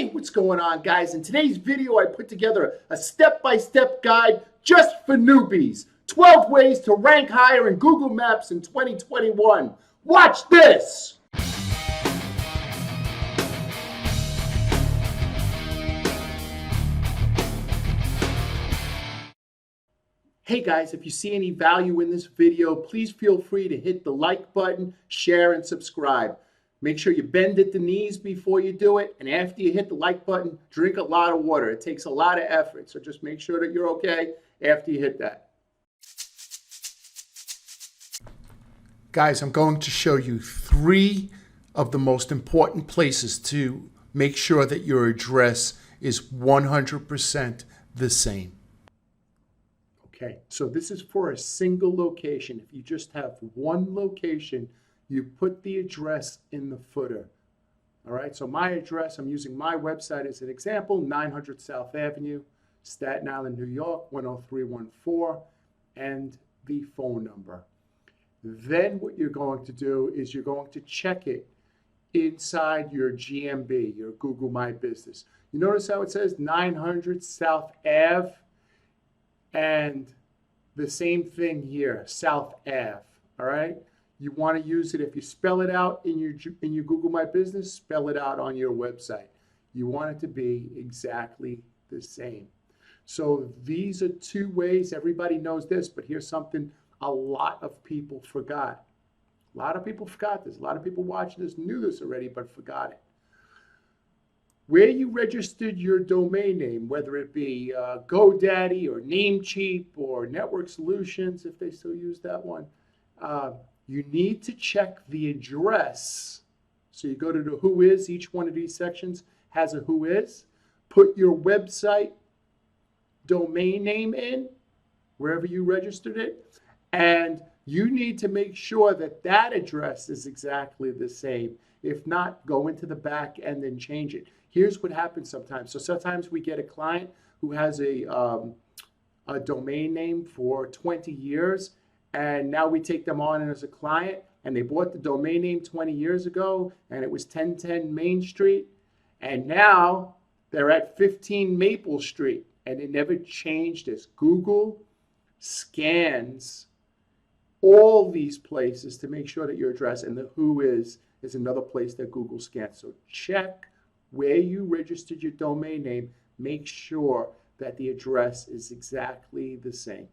Hey, what's going on, guys? In today's video, I put together a step-by-step guide just for newbies. 12 ways to rank higher in Google Maps in 2021. Watch this! Hey guys, if you see any value in this video, please feel free to hit the like button, share, and subscribe. Make sure you bend at the knees before you do it, and after you hit the like button, drink a lot of water. It takes a lot of effort, so just make sure that you're okay after you hit that. Guys, I'm going to show you 3 of the most important places to make sure that your address is 100% the same. Okay, so this is for a single location. If you just have one location, you put the address in the footer. All right, so my address, I'm using my website as an example, 900 South Avenue, Staten Island, New York, 10314, and the phone number. Then what you're going to do is you're going to check it inside your GMB, your Google My Business. You notice how it says 900 South Ave, and the same thing here, South Ave, all right? You want to use it, if you spell it out in your Google My Business, spell it out on your website. You want it to be exactly the same. So these are 2 ways. Everybody knows this, but here's something a lot of people forgot. A lot of people forgot this. A lot of people watching this knew this already, but forgot it. Where you registered your domain name, whether it be GoDaddy or Namecheap or Network Solutions, if they still use that one, you need to check the address. So you go to the who is, each one of these sections has a who is. Put your website domain name in, wherever you registered it, and you need to make sure that that address is exactly the same. If not, go into the back end and change it. Here's what happens sometimes. So sometimes we get a client who has a domain name for 20 years, and now we take them on as a client, and they bought the domain name 20 years ago, and it was 1010 Main Street, and now they're at 15 Maple Street, and it never changed this. Google scans all these places to make sure that your address, and the who is another place that Google scans. So check where you registered your domain name. Make sure that the address is exactly the same.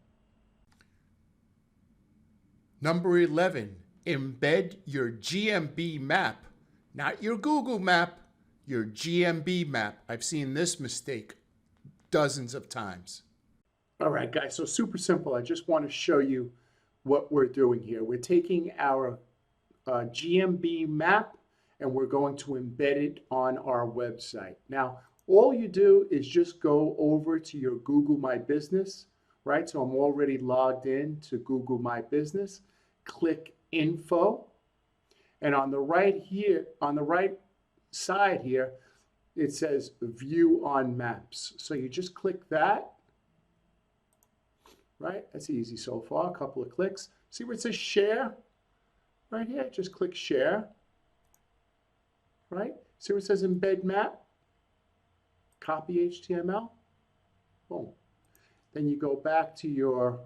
Number 11, embed your GMB map, not your Google map, your GMB map. I've seen this mistake dozens of times. All right, guys, so super simple. I just want to show you what we're doing here. We're taking our GMB map and we're going to embed it on our website. Now, all you do is just go over to your Google My Business, right? So I'm already logged in to Google My Business. Click Info, and on the right here, on the right side here, it says View on Maps. So you just click that, right? That's easy so far, a couple of clicks. See where it says Share? Right here, just click Share, right? See where it says Embed Map? Copy HTML, boom. Then you go back to your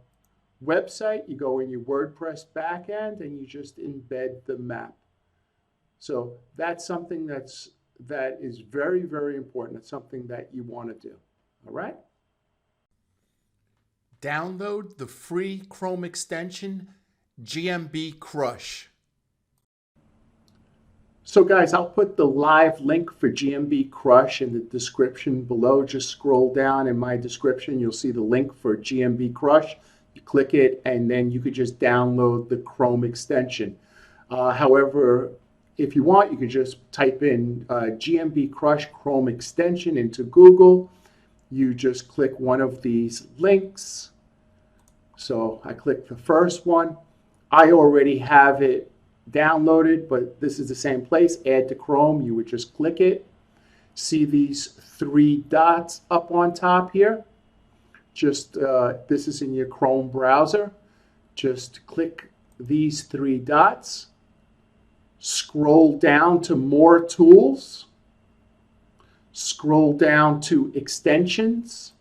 website, you go in your WordPress backend, and you just embed the map. So that's something that is very, very important. It's something that you want to do, all right? Download the free Chrome extension, GMB Crush. So guys, I'll put the live link for GMB Crush in the description below. Just scroll down in my description. You'll see the link for GMB Crush. You click it, and then you could just download the Chrome extension. However, if you want, you could just type in GMB Crush Chrome extension into Google. You just click one of these links. So I click the first one. I already have it downloaded, but this is the same place. Add to Chrome. You would just click it. See these 3 dots up on top here? Just this is in your Chrome browser. Just click these 3 dots. Scroll down to More Tools. scroll down to extensions,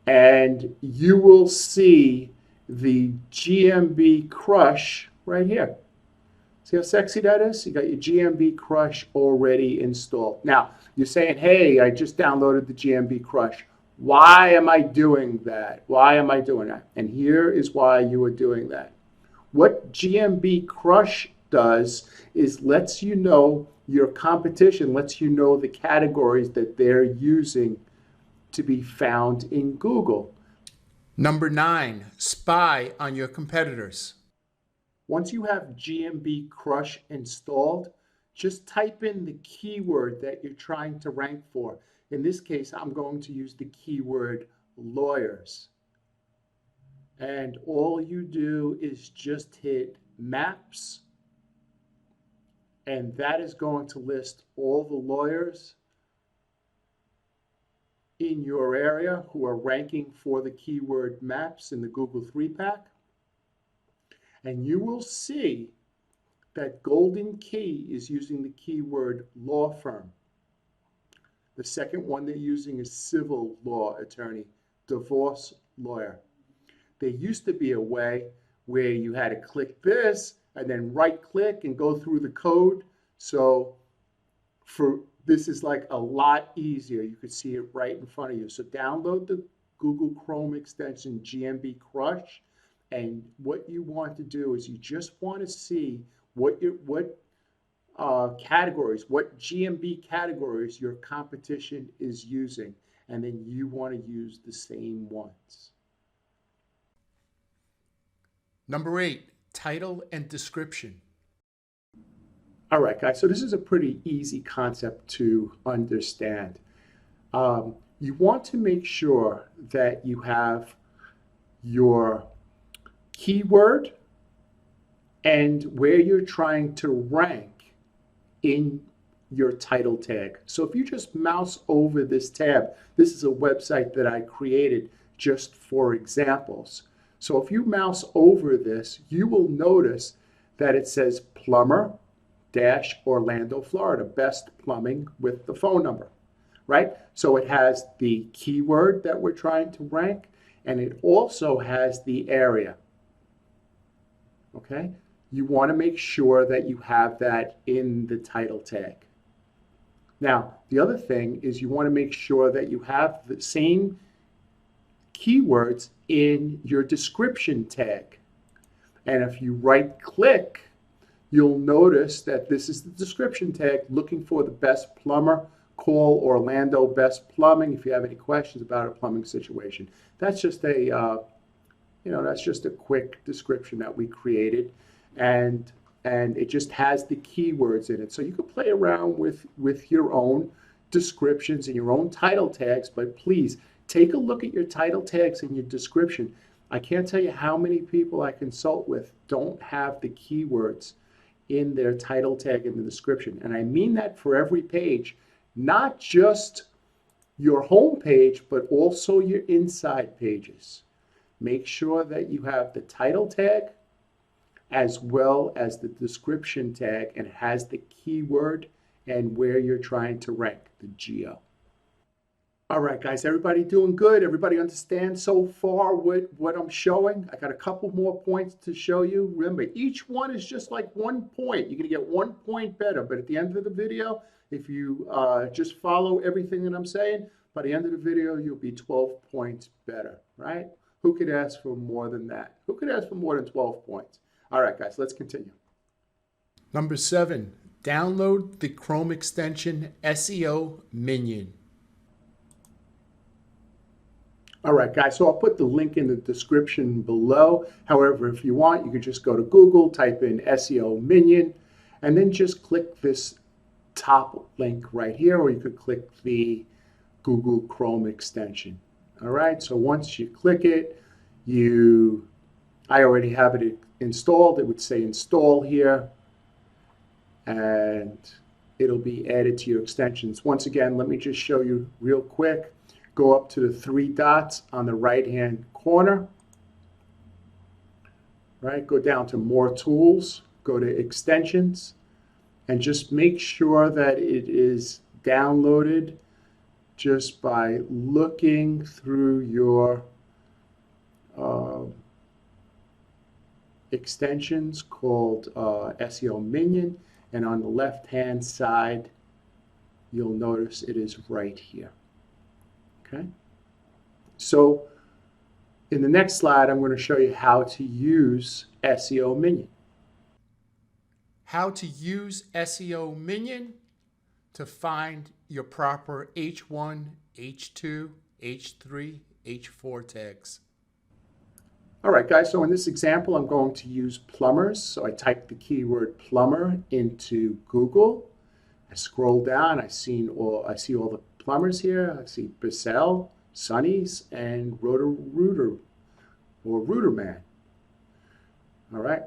and you will see the GMB Crush right here. See how sexy that is? You got your GMB Crush already installed. Now, you're saying, hey, I just downloaded the GMB Crush. Why am I doing that? Why am I doing that? And here is why you are doing that. What GMB Crush does is lets you know your competition, lets you know the categories that they're using to be found in Google. Number 9, spy on your competitors. Once you have GMB Crush installed, just type in the keyword that you're trying to rank for. In this case, I'm going to use the keyword lawyers. And all you do is just hit maps, and that is going to list all the lawyers in your area who are ranking for the keyword maps in the Google 3-pack. And you will see that Golden Key is using the keyword law firm. The second one they're using is civil law attorney, divorce lawyer. There used to be a way where you had to click this and then right click and go through the code. So this is like a lot easier. You could see it right in front of you. So download the Google Chrome extension GMB Crush. And what you want to do is you just want to see what categories, what GMB categories your competition is using. And then you want to use the same ones. Number 8, title and description. All right, guys, so this is a pretty easy concept to understand. You want to make sure that you have your keyword and where you're trying to rank in your title tag. So if you just mouse over this tab, this is a website that I created just for examples. So if you mouse over this, you will notice that it says plumber Orlando, Florida, best plumbing with the phone number, right? So it has the keyword that we're trying to rank, and it also has the area, okay? You want to make sure that you have that in the title tag. Now, the other thing is you want to make sure that you have the same keywords in your description tag. And if you right click, you'll notice that this is the description tag, looking for the best plumber. Call Orlando Best Plumbing if you have any questions about a plumbing situation. That's just a, that's just a quick description that we created, and it just has the keywords in it. So you can play around with your own descriptions and your own title tags, but please take a look at your title tags and your description. I can't tell you how many people I consult with don't have the keywords in their title tag in the description. And I mean that for every page, not just your home page, but also your inside pages. Make sure that you have the title tag as well as the description tag, and it has the keyword and where you're trying to rank, the geo. All right, guys, everybody doing good? Everybody understand so far what I'm showing? I got a couple more points to show you. Remember, each one is just like 1 point. You're gonna get 1 point better, but at the end of the video, if you just follow everything that I'm saying, by the end of the video, you'll be 12 points better, right? Who could ask for more than that? Who could ask for more than 12 points? All right, guys, let's continue. Number 7, download the Chrome extension SEO Minion. All right, guys, so I'll put the link in the description below. However, if you want, you could just go to Google, type in SEO Minion, and then just click this top link right here, or you could click the Google Chrome extension. All right, so once you click it, I already have it installed. It would say install here, and it'll be added to your extensions. Once again, let me just show you real quick. Go up to the 3 dots on the right-hand corner, right? Go down to more tools, go to extensions, and just make sure that it is downloaded just by looking through your extensions called SEO Minion, and on the left-hand side, you'll notice it is right here. Okay? So in the next slide, I'm going to show you how to use SEO Minion. How to use SEO Minion to find your proper H1, H2, H3, H4 tags. All right, guys, so in this example, I'm going to use plumbers. So I type the keyword plumber into Google. I scroll down, I see all the plumbers here. I see Pexels, Sunnies, and Rooter or Rooter Man. All right.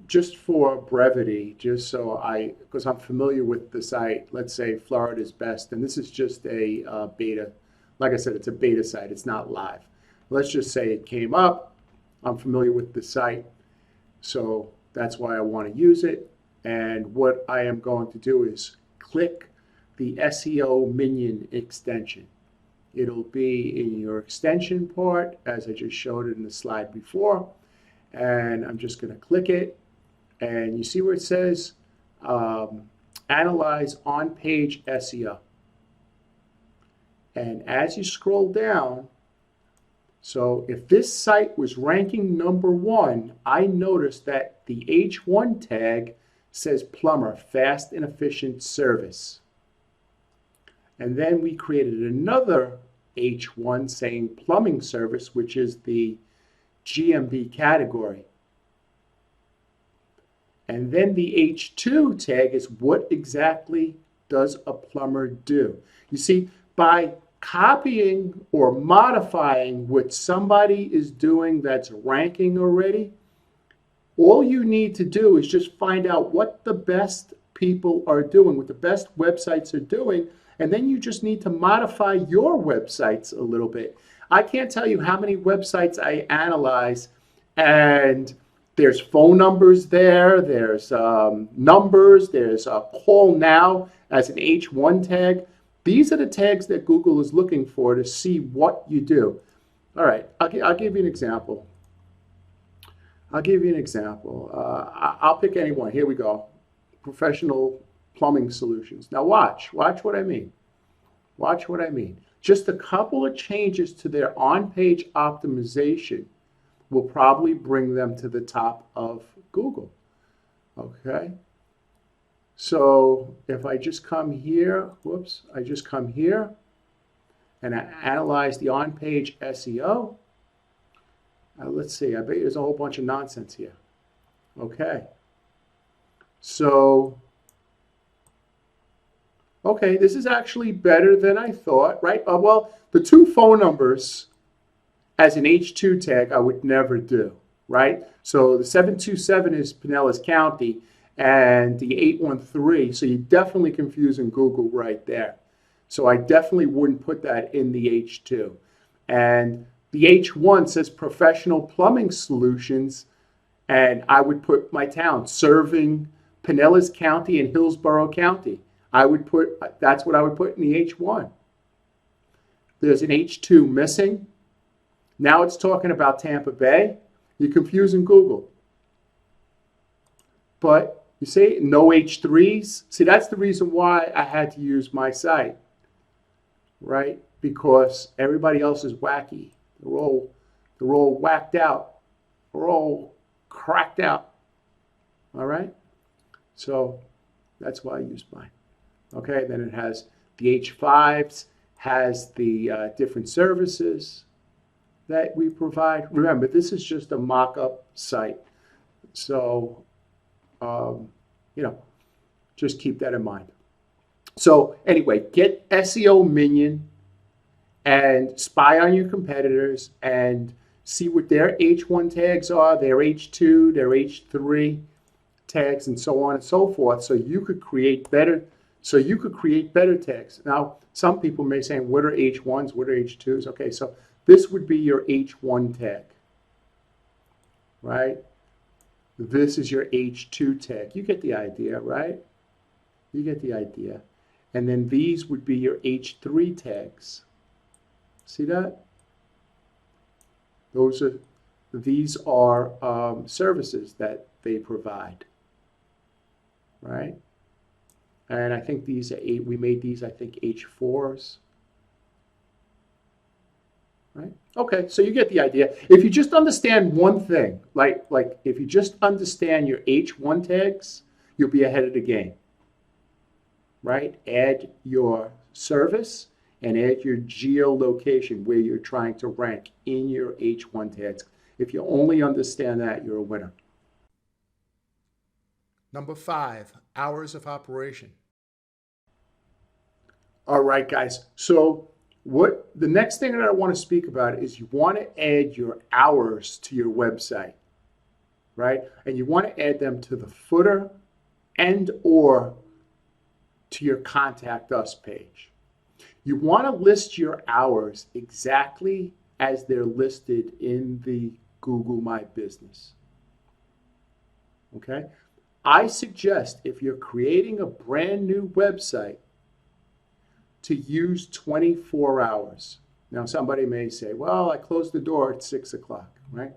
Just for brevity, just so because I'm familiar with the site, let's say Florida's Best, and this is just a beta. Like I said, it's a beta site, it's not live. Let's just say it came up. I'm familiar with the site, so that's why I want to use it. And what I am going to do is click the SEO Minion extension. It'll be in your extension part, as I just showed it in the slide before. And I'm just going to click it. And you see where it says Analyze On-Page SEO. And as you scroll down, so if this site was ranking #1, I noticed that the H1 tag says plumber, fast and efficient service. And then we created another H1 saying plumbing service, which is the GMB category. And then the H2 tag is what exactly does a plumber do? You see, by copying or modifying what somebody is doing that's ranking already, all you need to do is just find out what the best people are doing, what the best websites are doing, and then you just need to modify your websites a little bit. I can't tell you how many websites I analyze, and there's phone numbers there, there's numbers, there's a call now as an H1 tag. These are the tags that Google is looking for to see what you do. All right, I'll give you an example. I'll pick any one. Here we go. Professional plumbing solutions. Now watch what I mean. Watch what I mean. Just a couple of changes to their on-page optimization will probably bring them to the top of Google. Okay? So if I just come here, I just come here and I analyze the on-page SEO. Let's see, I bet there's a whole bunch of nonsense here. Okay. So, okay, this is actually better than I thought, right? Well, the two phone numbers as an H2 tag I would never do, right? So the 727 is Pinellas County and the 813, so you're definitely confusing Google right there. So I definitely wouldn't put that in the H2. And the H1 says professional plumbing solutions, and I would put my town, serving Pinellas County and Hillsborough County. That's what I would put in the H1. There's an H2 missing. Now it's talking about Tampa Bay. You're confusing Google. But you see, no H3s. See, that's the reason why I had to use my site, right? Because everybody else is wacky. They're all whacked out. They're all cracked out. All right? So that's why I used mine. Okay, then it has the H5s, has the different services that we provide. Remember, this is just a mock-up site. So, just keep that in mind. So anyway, get SEO Minion and spy on your competitors and see what their H1 tags are, their H2, their H3 tags, and so on and so forth, so you could create better tags. Now, some people may say, what are H1s, what are H2s? Okay, so this would be your H1 tag, right? This is your H2 tag. You get the idea, right? You get the idea. And then these would be your H3 tags. See that? These are services that they provide, right? And I think these are we made these, I think, H4s. Right? Okay, so you get the idea. If you just understand one thing, like if you just understand your H1 tags, you'll be ahead of the game. Right? Add your service and add your geolocation where you're trying to rank in your H1 tags. If you only understand that, you're a winner. Number 5, hours of operation. All right, guys. So the next thing that I want to speak about is you want to add your hours to your website, right? And you want to add them to the footer and or to your contact us page. You want to list your hours exactly as they're listed in the Google My Business. Okay? I suggest if you're creating a brand new website to use 24 hours. Now, somebody may say, well, I closed the door at 6 o'clock, right?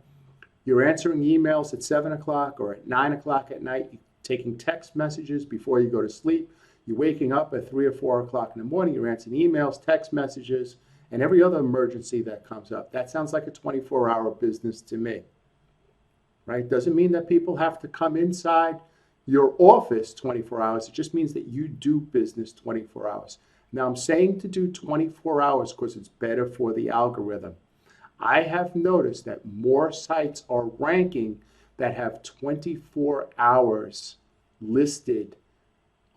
You're answering emails at 7 o'clock or at 9 o'clock at night, you're taking text messages before you go to sleep. You're waking up at 3 or 4 o'clock in the morning, you're answering emails, text messages, and every other emergency that comes up. That sounds like a 24-hour business to me, right? Doesn't mean that people have to come inside your office 24 hours. It just means that you do business 24 hours. Now, I'm saying to do 24 hours because it's better for the algorithm. I have noticed that more sites are ranking that have 24 hours listed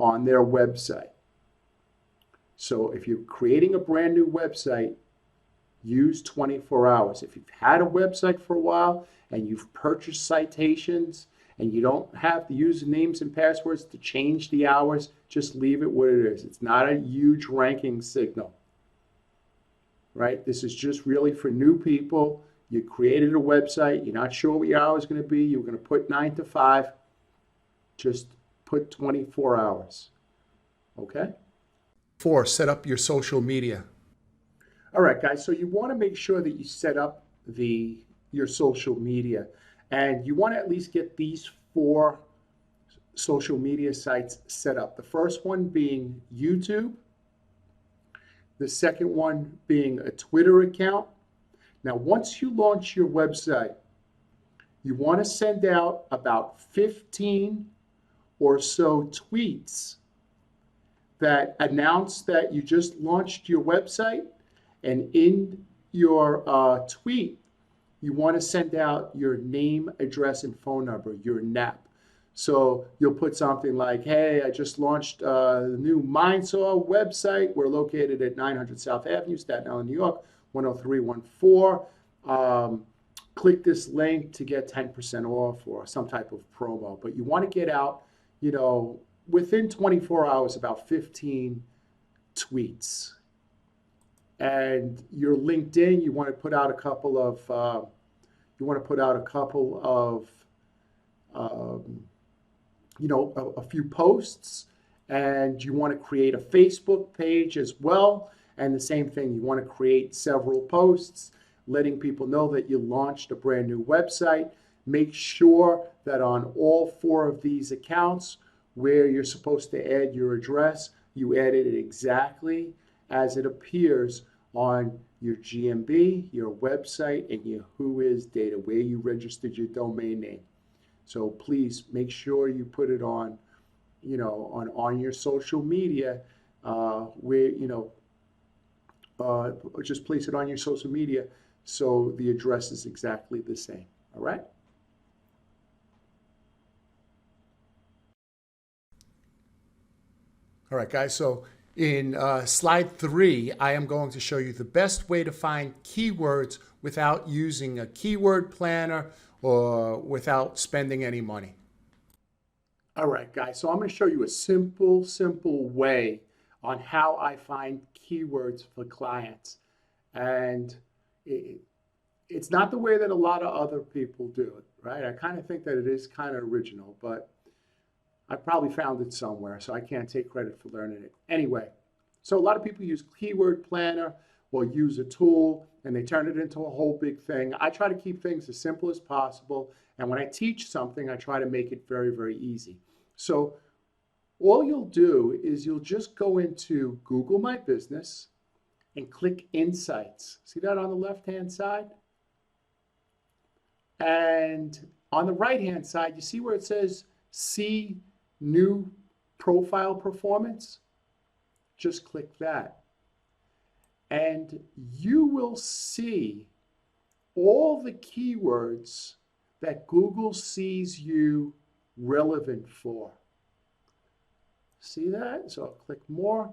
on their website. So if you're creating a brand new website, use 24 hours. If you've had a website for a while and you've purchased citations and you don't have the usernames and passwords to change the hours, just leave it what it is. It's not a huge ranking signal, right? This is just really for new people. You created a website. You're not sure what your hours are going to be. You're going to put 9 to 5. Just put 24 hours, okay? 4, set up your social media. All right, guys, so you want to make sure that you set up your social media. And you want to at least get these 4 social media sites set up. The first one being YouTube. The second one being a Twitter account. Now, once you launch your website, you want to send out about 15 or so tweets that announce that you just launched your website. And in your tweet, you want to send out your name, address, and phone number, your NAP. So you'll put something like, hey, I just launched the new Mindsaw website. We're located at 900 South Avenue, Staten Island, New York, 10314. Click this link to get 10% off or some type of promo. But you want to get out, within 24 hours, about 15 tweets. And your LinkedIn, you want to put out a couple of, a few posts, and you want to create a Facebook page as well. And the same thing, you want to create several posts, letting people know that you launched a brand new website. Make sure that on all 4 of these accounts where you're supposed to add your address, you added it exactly as it appears on your GMB, your website, and your whois data, where you registered your domain name. So please make sure you put it on, on your social media, just place it on your social media so the address is exactly the same. All right? All right, guys. So in slide 3, I am going to show you the best way to find keywords without using a keyword planner or without spending any money. All right, guys, so I'm going to show you a simple way on how I find keywords for clients. And it's not the way that a lot of other people do it, right? I kind of think that it is kind of original, but I probably found it somewhere, so I can't take credit for learning it. Anyway, so a lot of people use Keyword Planner or use a tool and they turn it into a whole big thing. I try to keep things as simple as possible. And when I teach something, I try to make it very, very easy. So all you'll do is you'll just go into Google My Business and click Insights. See that on the left-hand side? And on the right-hand side, you see where it says See New Profile Performance? Just click that. And you will see all the keywords that Google sees you relevant for. See that? So I'll click More.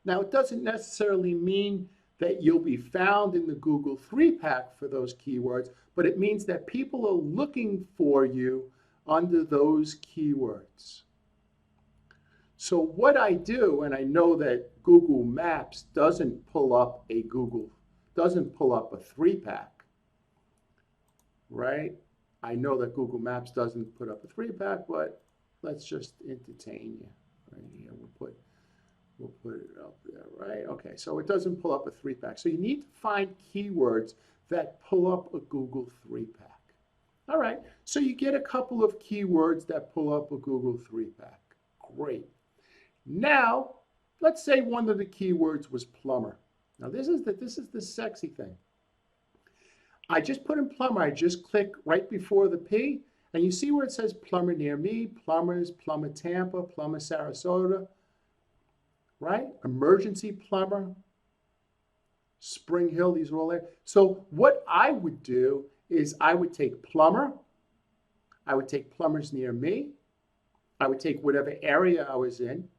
Now, it doesn't necessarily mean that you'll be found in the Google 3-pack for those keywords, but it means that people are looking for you under those keywords. So what I do, and I know that Google Maps doesn't pull up a 3-pack, right? I know that Google Maps doesn't put up a 3-pack, but let's just entertain you right here. We'll put it up there, right? Okay, so it doesn't pull up a 3-pack. So you need to find keywords that pull up a Google 3-pack. All right, so you get a couple of keywords that pull up a Google 3-pack. Great. Now, let's say one of the keywords was plumber. Now this is the sexy thing. I just put in plumber, I just click right before the P, and you see where it says plumber near me, plumbers, plumber Tampa, plumber Sarasota, right? Emergency plumber, Spring Hill, these are all there. So what I would do is I would take plumber, I would take plumbers near me, I would take whatever area I was in,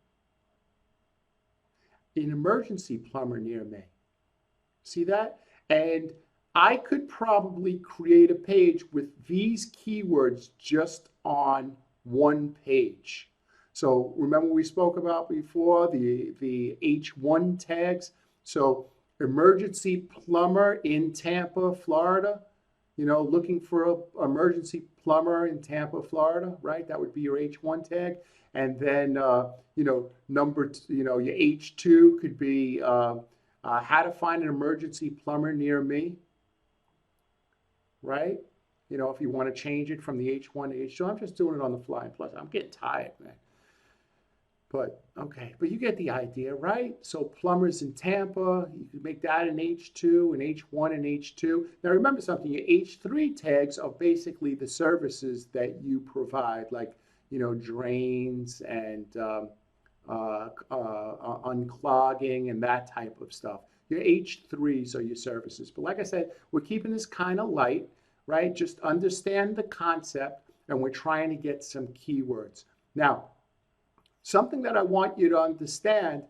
an emergency plumber near me. See that? And I could probably create a page with these keywords just on one page. So remember we spoke about before the H1 tags. So emergency plumber in Tampa, Florida, you know, looking for an emergency plumber in Tampa, Florida, right? That would be your H1 tag. And then, you know, your H2 could be how to find an emergency plumber near me, right? You know, if you want to change it from the H1 to H2. I'm just doing it on the fly. Plus, I'm getting tired, man. But, okay, but you get the idea, right? So plumbers in Tampa, you could make that an H2, an H1, and H2. Now, remember something. Your H3 tags are basically the services that you provide, like, you know, drains and unclogging and that type of stuff. Your H3s are your services. But like I said, we're keeping this kind of light, right? Just understand the concept, and we're trying to get some keywords. Now, something that I want you to understand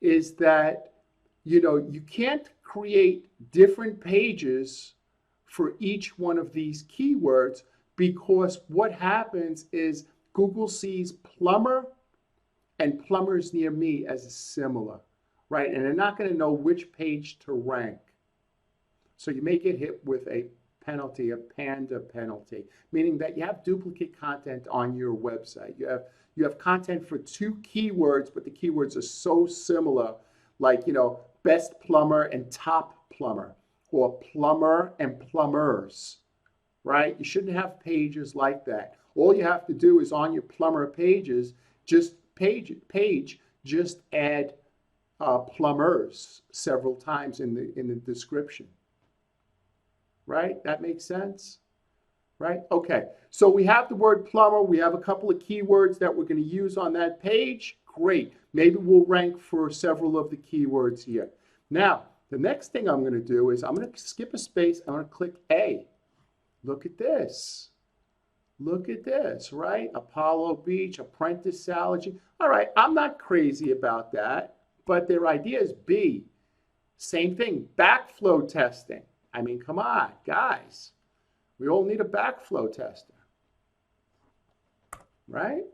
is that, you know, you can't create different pages for each one of these keywords, because what happens is Google sees plumber and plumbers near me as similar, right? And they're not going to know which page to rank. So you may get hit with a penalty, a panda penalty, meaning that you have duplicate content on your website. You have content for two keywords, but the keywords are so similar, like, you know, best plumber and top plumber, or plumber and plumbers, right? You shouldn't have pages like that. All you have to do is on your plumber pages, just add plumbers several times in the description, right? That makes sense, right? Okay, so we have the word plumber. We have a couple of keywords that we're going to use on that page. Great. Maybe we'll rank for several of the keywords here. Now, the next thing I'm going to do is I'm going to skip a space. I'm going to click A. Look at this. Look at this, right? Apollo Beach, Apprentice Allergy. All right, I'm not crazy about that, but their idea is B. Same thing, backflow testing. I mean, come on, guys. We all need a backflow tester, right?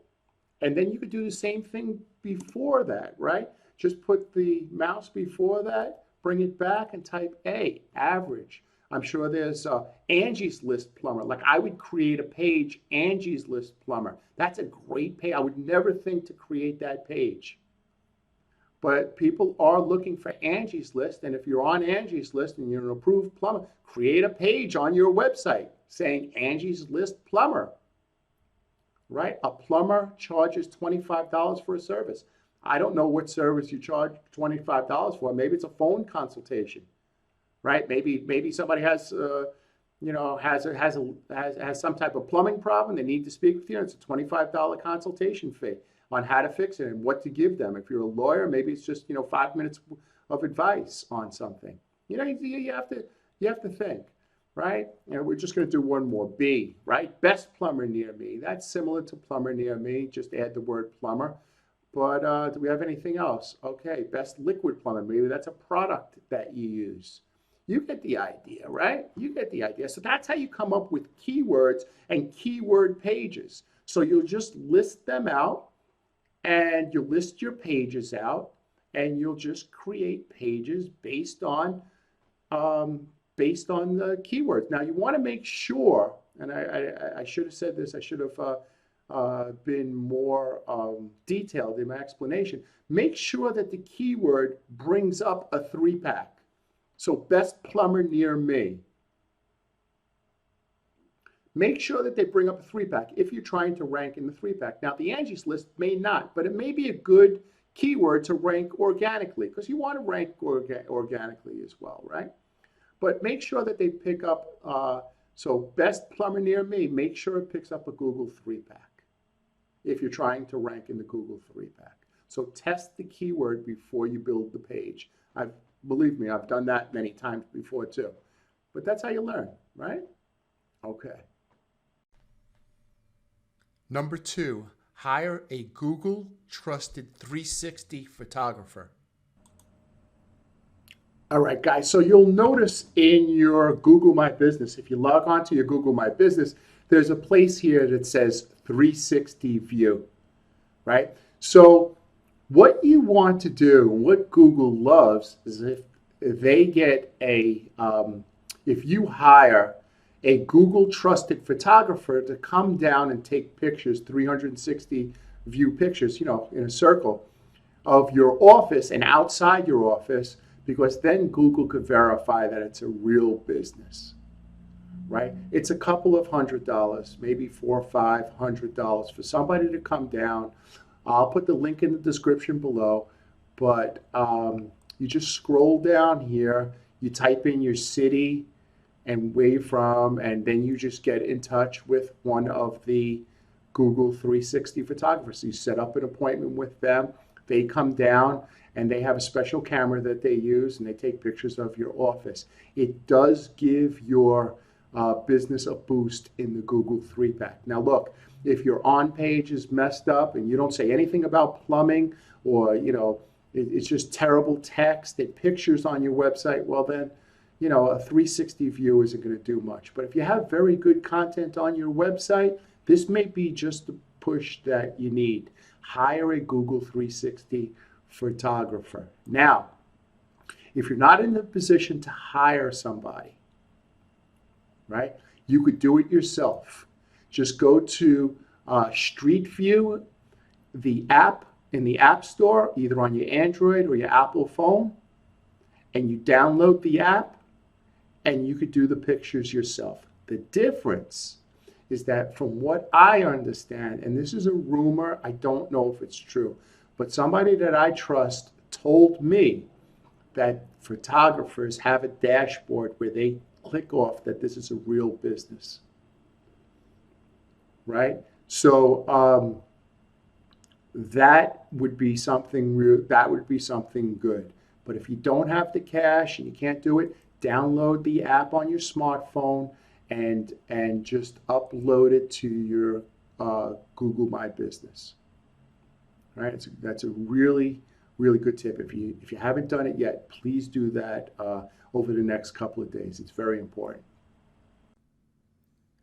And then you could do the same thing before that, right? Just put the mouse before that, bring it back and type A, average. I'm sure there's Angie's List Plumber. Like I would create a page, Angie's List Plumber. That's a great page. I would never think to create that page. But people are looking for Angie's List. And if you're on Angie's List and you're an approved plumber, create a page on your website saying Angie's List Plumber. Right? A plumber charges $25 for a service. I don't know what service you charge $25 for. Maybe it's a phone consultation, right? Maybe somebody has, has some type of plumbing problem. They need to speak with you. And it's a $25 consultation fee on how to fix it and what to give them. If you're a lawyer, maybe it's just 5 minutes of advice on something. You have to think. Right? We're just going to do one more. B, right? Best plumber near me. That's similar to plumber near me. Just add the word plumber. But do we have anything else? Okay, best liquid plumber. Maybe that's a product that you use. You get the idea, right? You get the idea. So that's how you come up with keywords and keyword pages. So you'll just list them out and you'll list your pages out and you'll just create pages based on the keywords. Now you want to make sure, and I should have said this, I should have been more detailed in my explanation. Make sure that the keyword brings up a 3-pack. So best plumber near me. Make sure that they bring up a 3-pack if you're trying to rank in the 3-pack. Now the Angie's List may not, but it may be a good keyword to rank organically because you want to rank organically as well, right? But make sure that they pick up, so best plumber near me, make sure it picks up a Google 3-pack if you're trying to rank in the Google 3-pack. So test the keyword before you build the page. Believe me, I've done that many times before too. But that's how you learn, right? Okay. Number 2, hire a Google trusted 360 photographer. All right, guys, so you'll notice in your Google My Business, if you log on to your Google My Business, there's a place here that says 360 view, right? So what you want to do, and what Google loves, is if they get if you hire a Google trusted photographer to come down and take pictures, 360 view pictures, in a circle of your office and outside your office, because then Google could verify that it's a real business, right? It's a couple of $100, maybe $400 or $500 for somebody to come down. I'll put the link in the description below, but you just scroll down here, you type in your city and where you're from, and then you just get in touch with one of the Google 360 photographers. You set up an appointment with them, they come down, and they have a special camera that they use, and they take pictures of your office. It does give your business a boost in the Google 3-pack. Now look, if your on-page is messed up and you don't say anything about plumbing, or it's just terrible text and pictures on your website, well then, a 360 view isn't going to do much. But if you have very good content on your website, this may be just the push that you need. Hire a Google 360 photographer. Now, if you're not in the position to hire somebody, right, you could do it yourself. Just go to Street View, the app in the App Store, either on your Android or your Apple phone, and you download the app, and you could do the pictures yourself. The difference is that from what I understand, and this is a rumor, I don't know if it's true, but somebody that I trust told me that photographers have a dashboard where they click off that this is a real business, right? So that would be something real. That would be something good. But if you don't have the cash and you can't do it, download the app on your smartphone and just upload it to your Google My Business. All right, that's a really, really good tip. If you haven't done it yet, please do that over the next couple of days. It's very important.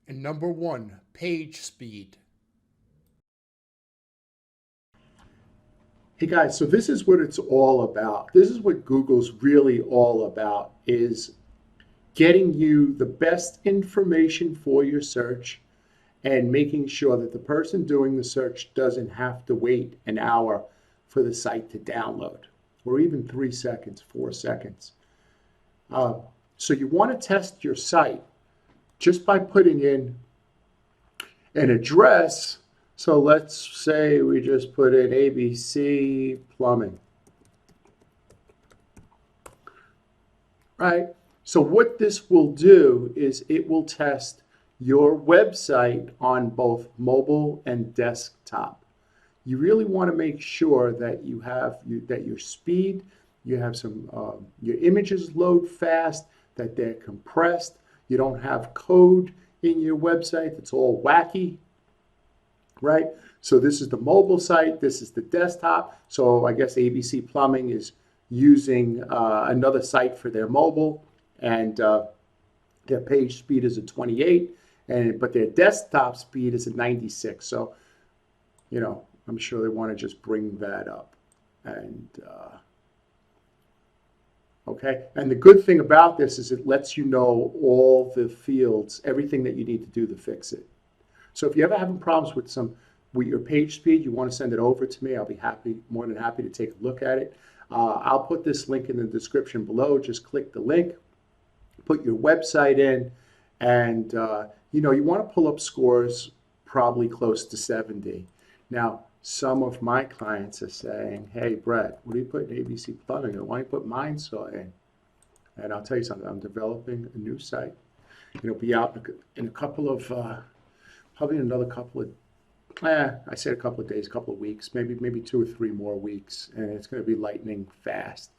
And number 1, page speed. Hey guys, so this is what it's all about. This is what Google's really all about, is getting you the best information for your search and making sure that the person doing the search doesn't have to wait an hour for the site to download, or even 3 seconds, 4 seconds. So you want to test your site just by putting in an address. So let's say we just put in ABC Plumbing, right? So what this will do is it will test your website on both mobile and desktop. You really want to make sure that you have that your speed, you have some your images load fast, that they're compressed. You don't have code in your website that's all wacky, right? So this is the mobile site, this is the desktop. So I guess ABC Plumbing is using another site for their mobile, and their page speed is a 28, but their desktop speed is a 96. So, you know, I'm sure they want to just bring that up. And okay, and the good thing about this is it lets you know all the fields, everything that you need to do to fix it. So if you're ever having problems with your page speed, you want to send it over to me. I'll be more than happy to take a look at it. I'll put this link in the description below. Just click the link, put your website in, and you know, you want to pull up scores probably close to 70. Now, some of my clients are saying, hey, Brett, what do you put in ABC Plumbing? Why don't you put Mindsaw in? And I'll tell you something, I'm developing a new site. It'll be out in a couple of, probably another couple of, I said a couple of days, a couple of weeks, maybe 2 or 3 more weeks, and it's going to be lightning fast.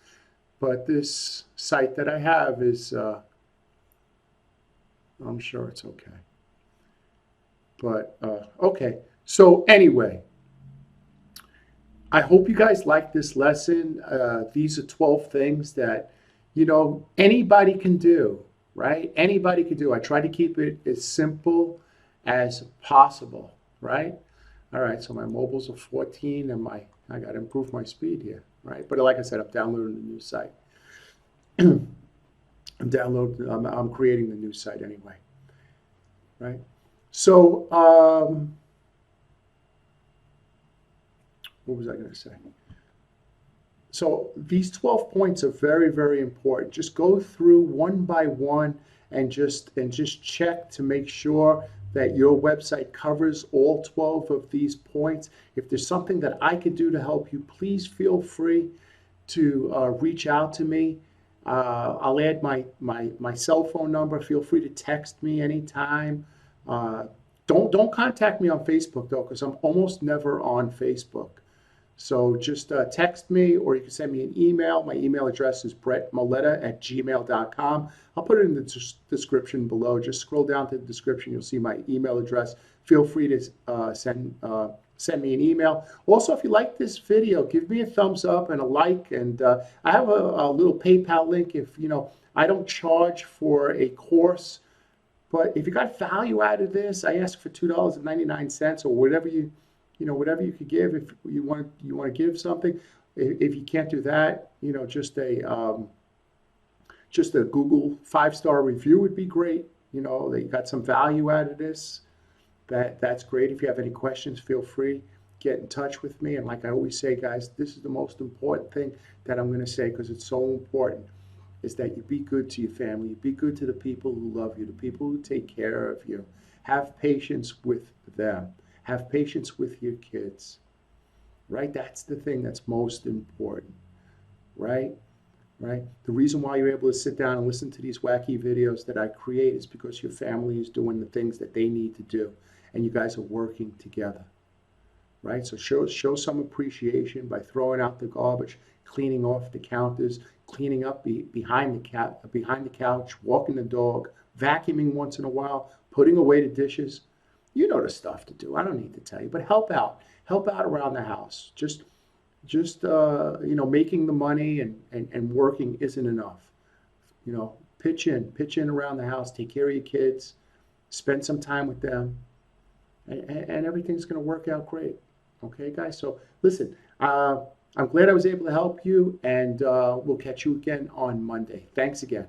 But this site that I have is, I'm sure it's okay. But, okay, so anyway, I hope you guys like this lesson. These are 12 things that, you know, anybody can do, right? Anybody can do. I try to keep it as simple as possible, right? All right, so my mobiles are 14 and I got to improve my speed here, right? But like I said, I'm downloading the new site. I'm creating the new site anyway, right? So, what was I going to say? So these 12 points are very, very important. Just go through one by one and just check to make sure that your website covers all 12 of these points. If there's something that I could do to help you, please feel free to reach out to me. I'll add my cell phone number. Feel free to text me anytime. Don't contact me on Facebook though, because I'm almost never on Facebook. So just text me, or you can send me an email. My email address is brettmaletta@gmail.com. I'll put it in the description below. Just scroll down to the description. You'll see my email address. Feel free to send me an email. Also, if you like this video, give me a thumbs up and a like. And I have a little PayPal link. If you know, I don't charge for a course, but if you got value out of this, I ask for $2.99 or whatever whatever you could give. If you want to give something. If you can't do that, you know, just a Google 5-star review would be great. You know, that you got some value out of this. That's great. If you have any questions, feel free, get in touch with me. And like I always say, guys, this is the most important thing that I'm going to say, because it's so important, is that you be good to your family. You be good to the people who love you, the people who take care of you. Have patience with them. Have patience with your kids, right? That's the thing that's most important, right? Right? The reason why you're able to sit down and listen to these wacky videos that I create is because your family is doing the things that they need to do, and you guys are working together, right? So show some appreciation by throwing out the garbage, cleaning off the counters, cleaning up behind the couch, walking the dog, vacuuming once in a while, putting away the dishes. You know the stuff to do. I don't need to tell you, but help out around the house. Just you know, making the money and working isn't enough. You know, pitch in around the house, take care of your kids, spend some time with them, and everything's going to work out great. Okay, guys? So listen, I'm glad I was able to help you, and we'll catch you again on Monday. Thanks again.